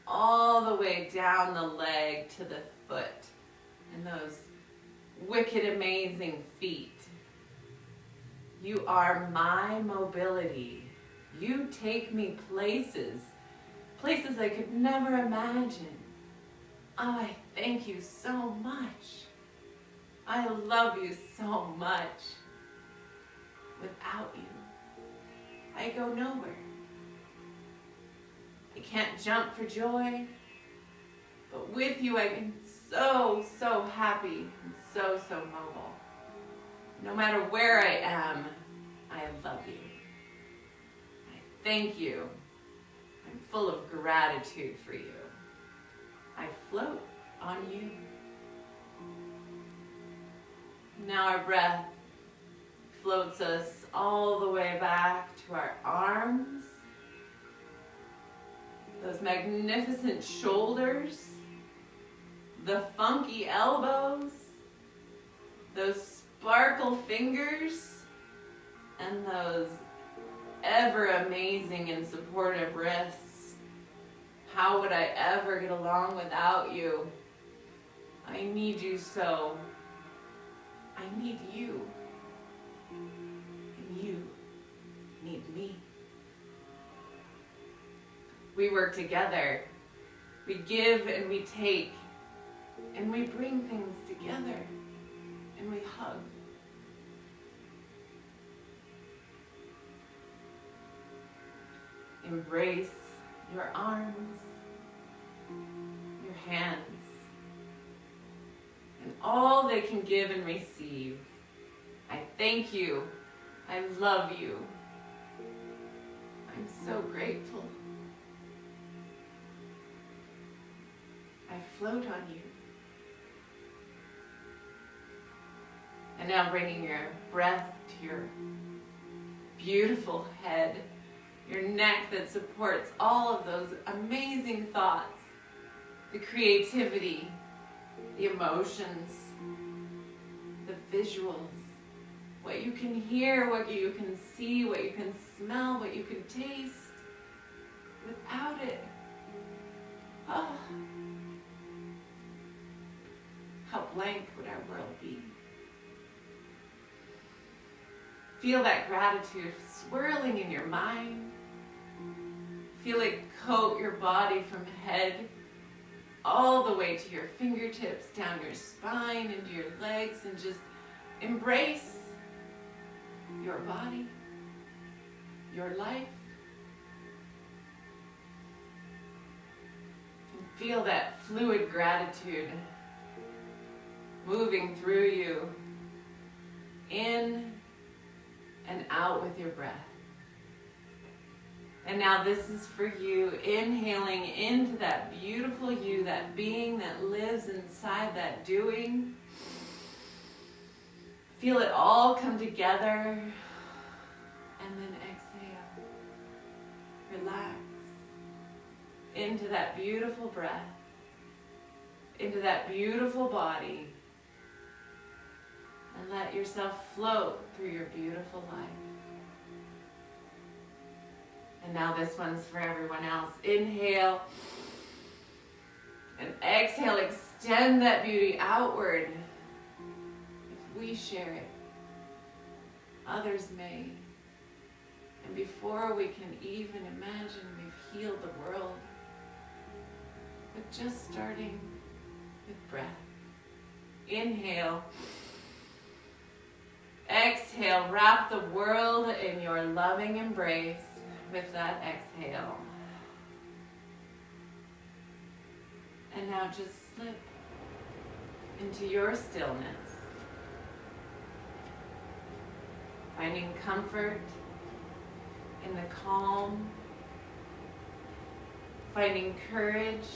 Speaker 1: all the way down the leg to the foot, and those wicked amazing feet. You are my mobility. You take me places I could never imagine. Oh, I thank you so much. I love you so much. Without you, I go nowhere. I can't jump for joy, but with you I am so, so happy and so, so mobile. No matter where I am, I love you. I thank you. I'm full of gratitude for you. I float on you. Now our breath floats us all the way back to our arms, those magnificent shoulders, the funky elbows, those sparkle fingers, and those ever amazing and supportive wrists. How would I ever get along without you? I need you so. I need you. And you need me. We work together. We give and we take. And we bring things together. And we hug. Embrace your arms, your hands, and all they can give and receive. I thank you. I love you. I'm so grateful. I float on you. And now bringing your breath to your beautiful head, your neck that supports all of those amazing thoughts, the creativity, the emotions, the visuals, what you can hear, what you can see, what you can smell, what you can taste. Without it, how blank would our world be? Feel that gratitude swirling in your mind. Feel it coat your body from head all the way to your fingertips, down your spine, into your legs, and just embrace your body, your life. And feel that fluid gratitude moving through you, in and out with your breath. And now this is for you, inhaling into that beautiful you, that being that lives inside that doing. Feel it all come together, and then exhale. Relax into that beautiful breath, into that beautiful body, and let yourself float through your beautiful life. And now this one's for everyone else. Inhale and exhale. Extend that beauty outward. If we share it, others may. And before we can even imagine, we've healed the world. But just starting with breath. Inhale. Exhale. Wrap the world in your loving embrace. With that exhale. And now just slip into your stillness, finding comfort in the calm, finding courage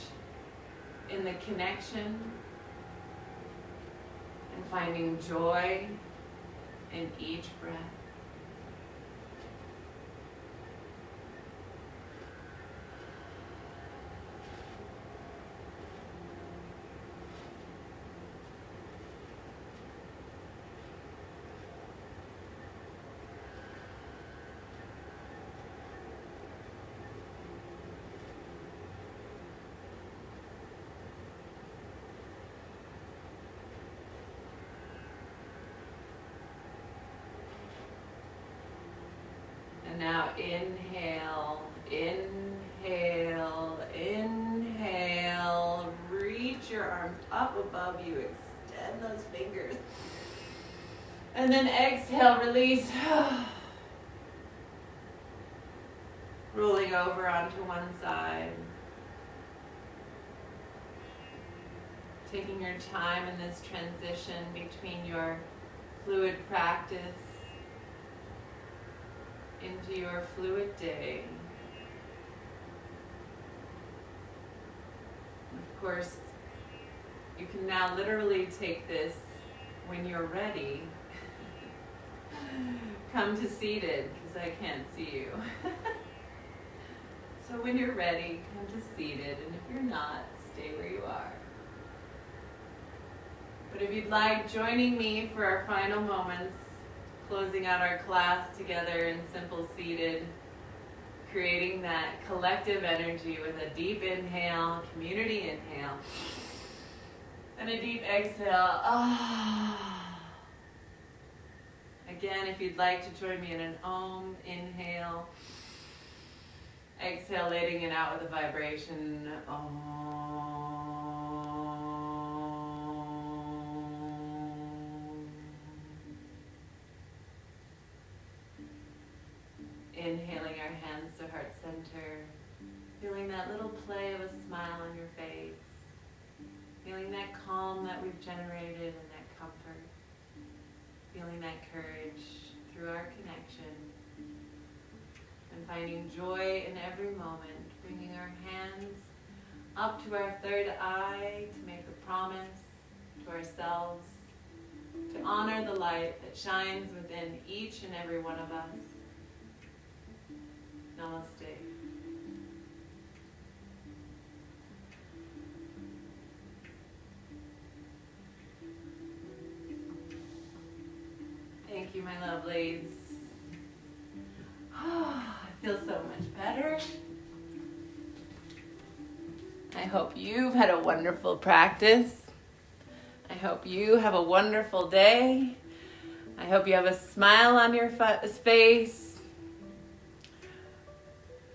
Speaker 1: in the connection, and finding joy in each breath. Now inhale, inhale, inhale. Reach your arms up above you. Extend those fingers. And then exhale, release. Rolling over onto one side. Taking your time in this transition between your fluid practice into your fluid day. Of course, you can now literally take this when you're ready. Come to seated, because I can't see you. So when you're ready, come to seated, and if you're not, stay where you are. But if you'd like joining me for our final moments, closing out our class together in simple seated, creating that collective energy with a deep inhale, community inhale, and a deep exhale. Again, if you'd like to join me in an Om, inhale, exhale, letting it out with a vibration. Om. Inhaling our hands to heart center, feeling that little play of a smile on your face, feeling that calm that we've generated and that comfort, feeling that courage through our connection, and finding joy in every moment, bringing our hands up to our third eye to make a promise to ourselves, to honor the light that shines within each and every one of us. Namaste. Thank you, my lovelies. I feel so much better. I hope you've had a wonderful practice. I hope you have a wonderful day. I hope you have a smile on your face.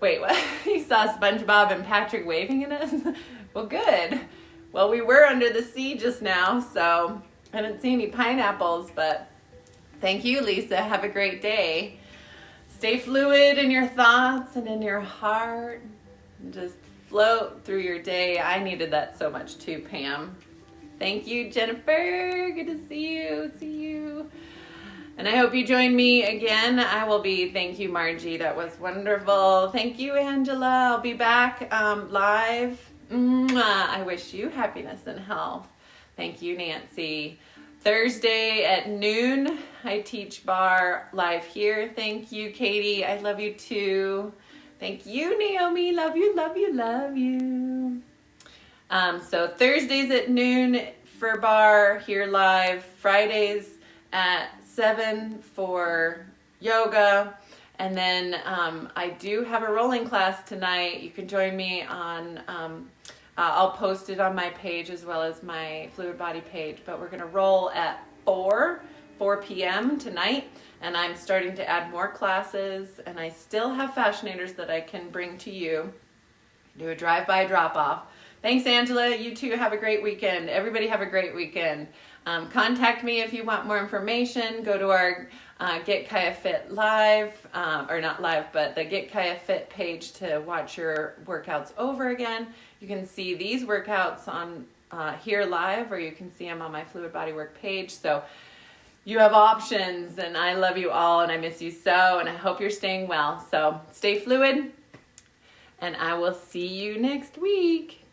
Speaker 1: Wait, what? You saw SpongeBob and Patrick waving at us? Well, good. Well, we were under the sea just now, so I didn't see any pineapples, but thank you, Lisa. Have a great day. Stay fluid in your thoughts and in your heart. And just float through your day. I needed that so much too, Pam. Thank you, Jennifer. Good to see you. See you. And I hope you join me again. Thank you, Margie. That was wonderful. Thank you, Angela. I'll be back live. I wish you happiness and health. Thank you, Nancy. Thursday at noon, I teach bar live here. Thank you, Katie. I love you too. Thank you, Naomi. Love you, love you, love you. So Thursdays at noon for bar here live. Fridays at 7 for yoga. And then I do have a rolling class tonight. You can join me on, I'll post it on my page as well as my Fluid Body page. But we're going to roll at 4 p.m. tonight. And I'm starting to add more classes. And I still have Fashionators that I can bring to you. Do a drive-by drop-off. Thanks, Angela. You too have a great weekend. Everybody have a great weekend. Contact me if you want more information. Go to our Get KaiaFIT live, or not live, but the Get KaiaFIT page to watch your workouts over again. You can see these workouts on here live, or you can see them on my Fluid Bodywork page. So you have options, and I love you all, and I miss you so, and I hope you're staying well. So stay fluid, and I will see you next week.